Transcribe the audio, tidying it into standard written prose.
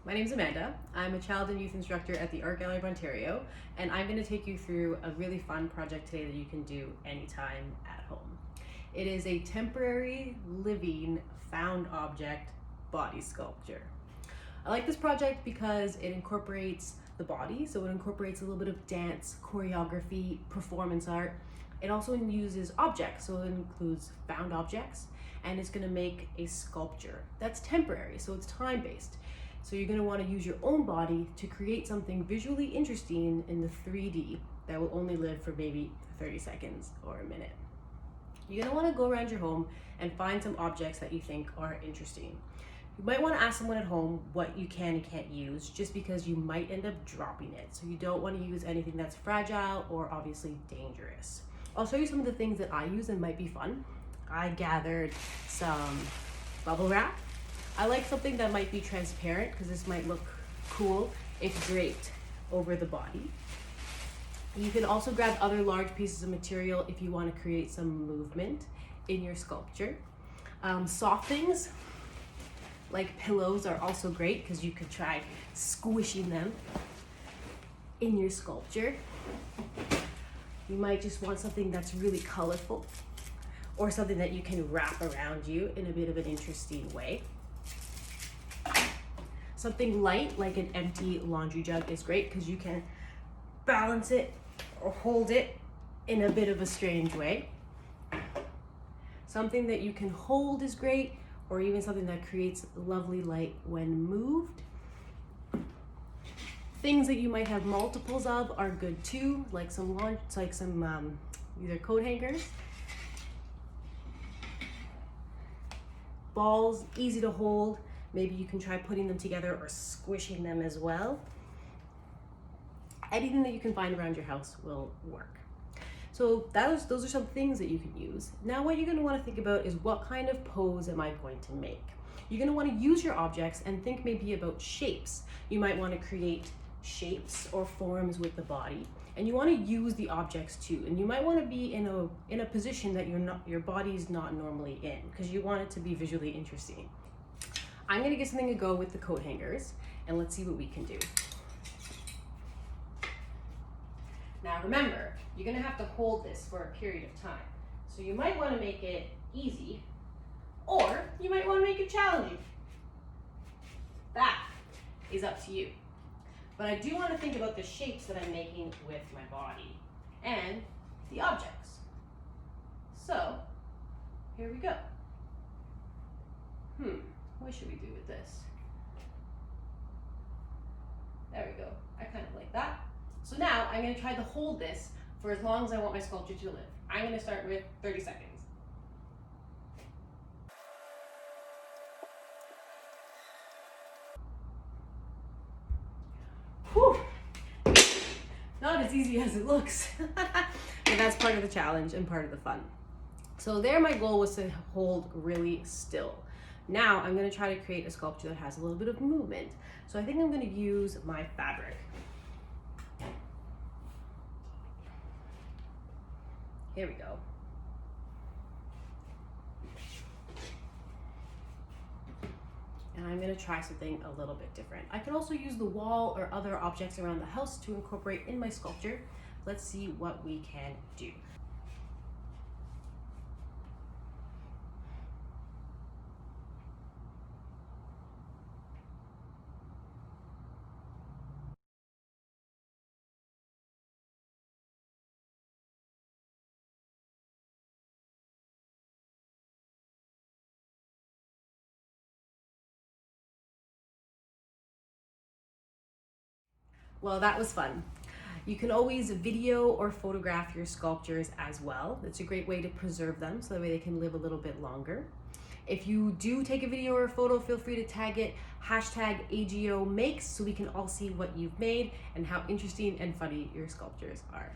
My name is Amanda. I'm a child and youth instructor at the Art Gallery of Ontario, and I'm going to take you through a really fun project today that you can do anytime at home. It is a temporary living found object body sculpture. I like this project because it incorporates the body, so it incorporates a little bit of dance, choreography, performance art. It also uses objects, so it includes found objects, and it's going to make a sculpture that's temporary, so it's time-based. So you're going to want to use your own body to create something visually interesting in the 3D that will only live for maybe 30 seconds or a minute. You're going to want to go around your home and find some objects that you think are interesting. You might want to ask someone at home what you can and can't use, just because you might end up dropping it. So you don't want to use anything that's fragile or obviously dangerous. I'll show you some of the things that I use and might be fun. I gathered some bubble wrap. I like something that might be transparent because this might look cool if draped over the body. You can also grab other large pieces of material if you want to create some movement in your sculpture. Soft things like pillows are also great because you could try squishing them in your sculpture. You might just want something that's really colorful or something that you can wrap around you in a bit of an interesting way. Something light like an empty laundry jug is great because you can balance it or hold it in a bit of a strange way. Something that you can hold is great, or even something that creates lovely light when moved. Things that you might have multiples of are good too, like some either coat hangers. Balls, easy to hold. Maybe you can try putting them together or squishing them as well. Anything that you can find around your house will work. So those are some things that you can use. Now what you're going to want to think about is, what kind of pose am I going to make? You're going to want to use your objects and think maybe about shapes. You might want to create shapes or forms with the body, and you want to use the objects too. And you might want to be in a position that your body's not normally in, because you want it to be visually interesting. I'm going to give something a go with the coat hangers, and let's see what we can do. Now remember, you're going to have to hold this for a period of time. So you might want to make it easy, or you might want to make it challenging. That is up to you. But I do want to think about the shapes that I'm making with my body and the objects. So here we go. What should we do with this? There we go. I kind of like that. So now I'm going to try to hold this for as long as I want my sculpture to live. I'm going to start with 30 seconds. Whew. Not as easy as it looks. But that's part of the challenge and part of the fun. So there, my goal was to hold really still. Now I'm going to try to create a sculpture that has a little bit of movement. So I think I'm going to use my fabric. Here we go. And I'm going to try something a little bit different. I can also use the wall or other objects around the house to incorporate in my sculpture. Let's see what we can do. Well, that was fun. You can always video or photograph your sculptures as well. It's a great way to preserve them so that way they can live a little bit longer. If you do take a video or a photo, feel free to tag it #AGO makes so we can all see what you've made and how interesting and funny your sculptures are.